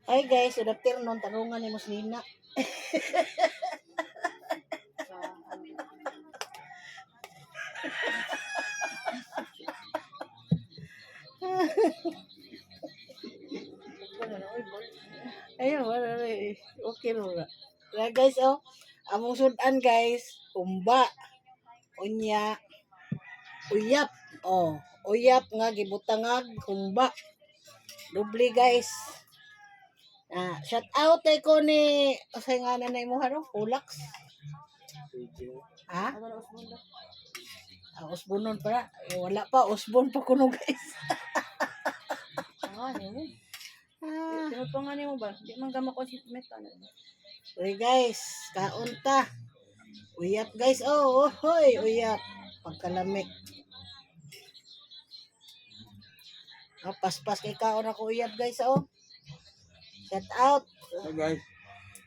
Hi guys, good afternoon. Tanungan ni Muslina. Ayun, wala na eh. Okay na. Kaya guys, oh, among sudan guys, umba, unya, uyap. Oh, uyap nga gibutangag, humba. Dubli guys. Shout out ko ni say nga nanay mo haro, Ulax. Ha? Osbonon para. Wala pa, Osbon pa kuno guys. Tinutungan mo ba? Di man gama ko si metan. Uy guys, kaunta. Uyap guys, oh, hoy, uyap. Pagkalamig. Paspas kay kaon ako uyap guys, oh. Shout out. Hey guys.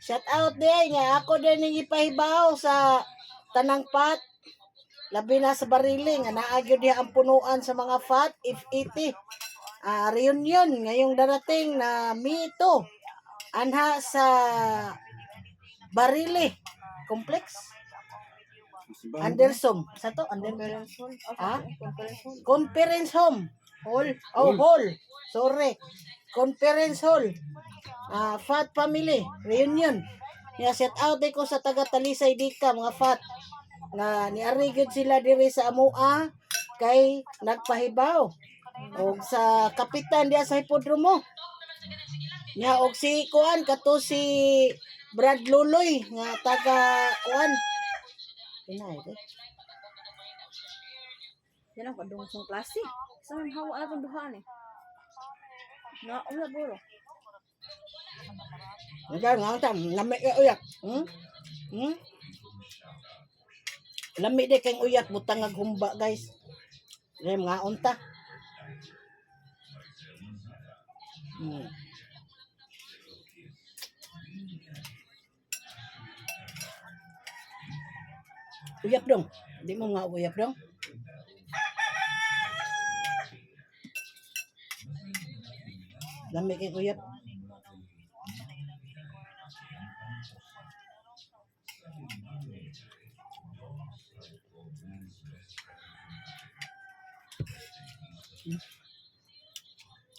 Shout out din nga ako din ning ipahibaw sa tanang pat. Labi na sa bariling, naagyo diha ang punuan sa mga fat if 80. Reunion ngayong darating na mito. Anha sa Barili Complex. Anderson. Sa to? Conference hall. Ha? Conference hall. Conference home. Hall. Oh, hall. Sorry. Conference hall. Fat family. Reunion. Shout out ko sa taga Talisay Dika, mga fat. Na niarigid sila diri sa amua kay nagpahibaw. Og sa kapitan diya sa hipodromo. Nya og si kuan kato si Brad Luloy nga taga kuan. Pinay de. Yan ang kadungsong klase. Sa man hawa na tong duha ni. Na ulah buro. Nga tam lami ka uyak. Lami de kay uyak butangag humba guys. Rem nga unta. Uyap dong. Di mo nga uyap dong. Lami kay uyap.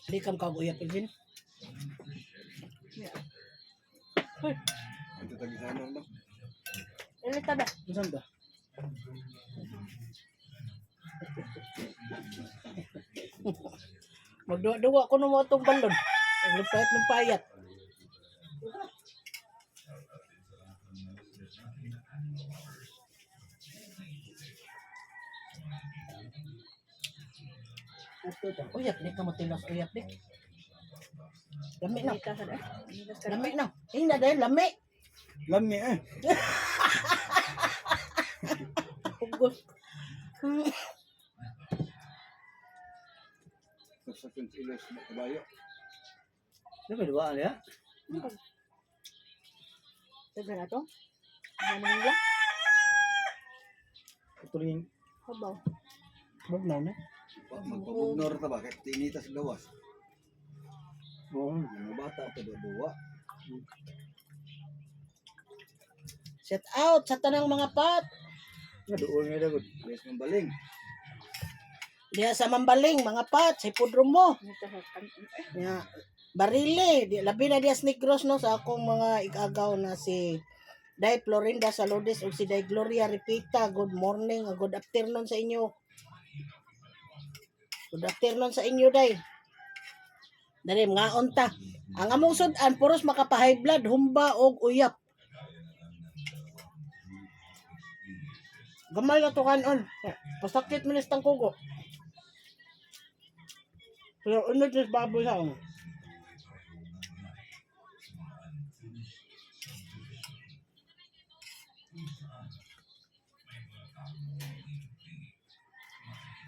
Di kam kag uyap din. Ito tagi sa ano no? Ilita ba? Unsan ba? Magduwa-duwa ko mo itong balon. Lupayat ng payat. Uyap di ka mo tilos uyap di. Lami na. Ilita sa da. Lami na. Na dahil lami. Lami eh. Pugos. Sa ilos na kabayo. Ano ba duwa niya? Dagan na to. Ano nila? Tuloy Habaw. bugnaw na. Magpabugnor ta ba? Kaya tinitas gawas. Oo. Mga bata pa duwa. Shout out sa tanang mga pat. Doon nga dagod. Yes ng baling. Diya sa Mambaling, mga pat, sa hipodromo. Nito sa Nga, Barili. Labi na diya Negros no sa akong mga igagaw na si Day Florinda Saludes o si Day Gloria Repita. Good morning, good afternoon sa inyo. Good afternoon sa inyo, Day. Dali, mga unta. Ang among sudan, puros makapahay blood, humba o uyap. Gamay na to kanon. Pasakit mo nistang kugo. Pero unod na baboy sa ako.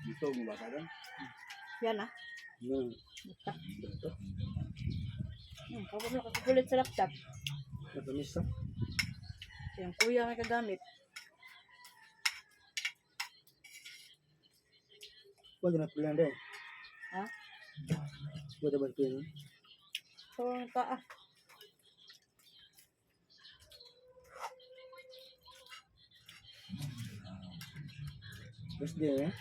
Dito mo basa doon. yan ah. Dito. Kapag nakakulit sa laptop. Matamis na. Yung kuya may kagamit. Huwag na pala din. Ha? Huwag na ba pala? So, taa. First day, eh?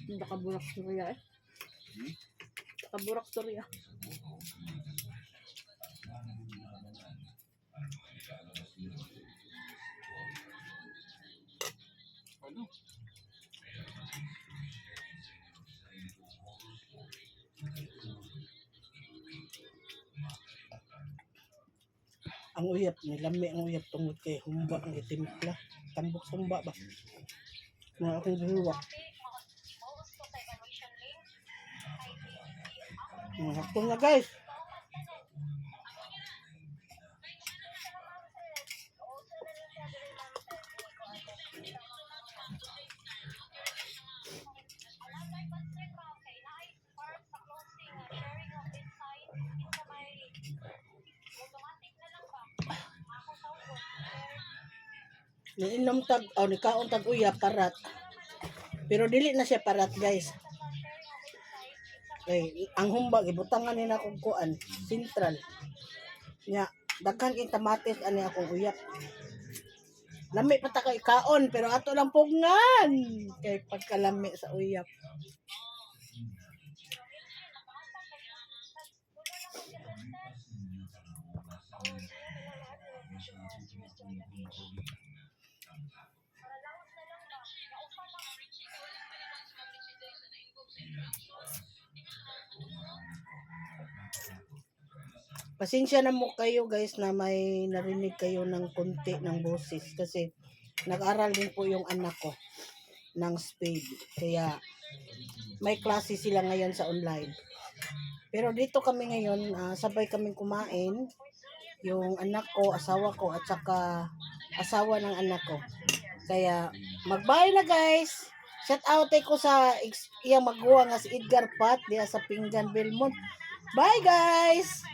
Nakaburak storya eh. Nakaburak storya. Ang uyap, nilami ang uyap tungod kay humba ang itimpla. Tambok sa humba ba? Mga akong dalawa. Hapon na guys. Niinom tag, nikaon tag uyap parat. Pero dili na siya parat guys. Ang humba gibutangan ni na kong kuan, sentral. Nya daghan king tamates ani akong uyap. Lami pa ta kay kaon pero ato lang pugngan kay pagkalami sa uyap. Pasensya na mo kayo guys na may narinig kayo ng konti ng boses kasi nag-aral din po yung anak ko ng spade. Kaya may klase sila ngayon sa online. Pero dito kami ngayon, sabay kaming kumain. Yung anak ko, asawa ko at saka asawa ng anak ko. Kaya mag-bye na guys. Shout out ko sa iyang magwa nga si Edgar Pat diya sa Pinggan Belmont. Bye guys!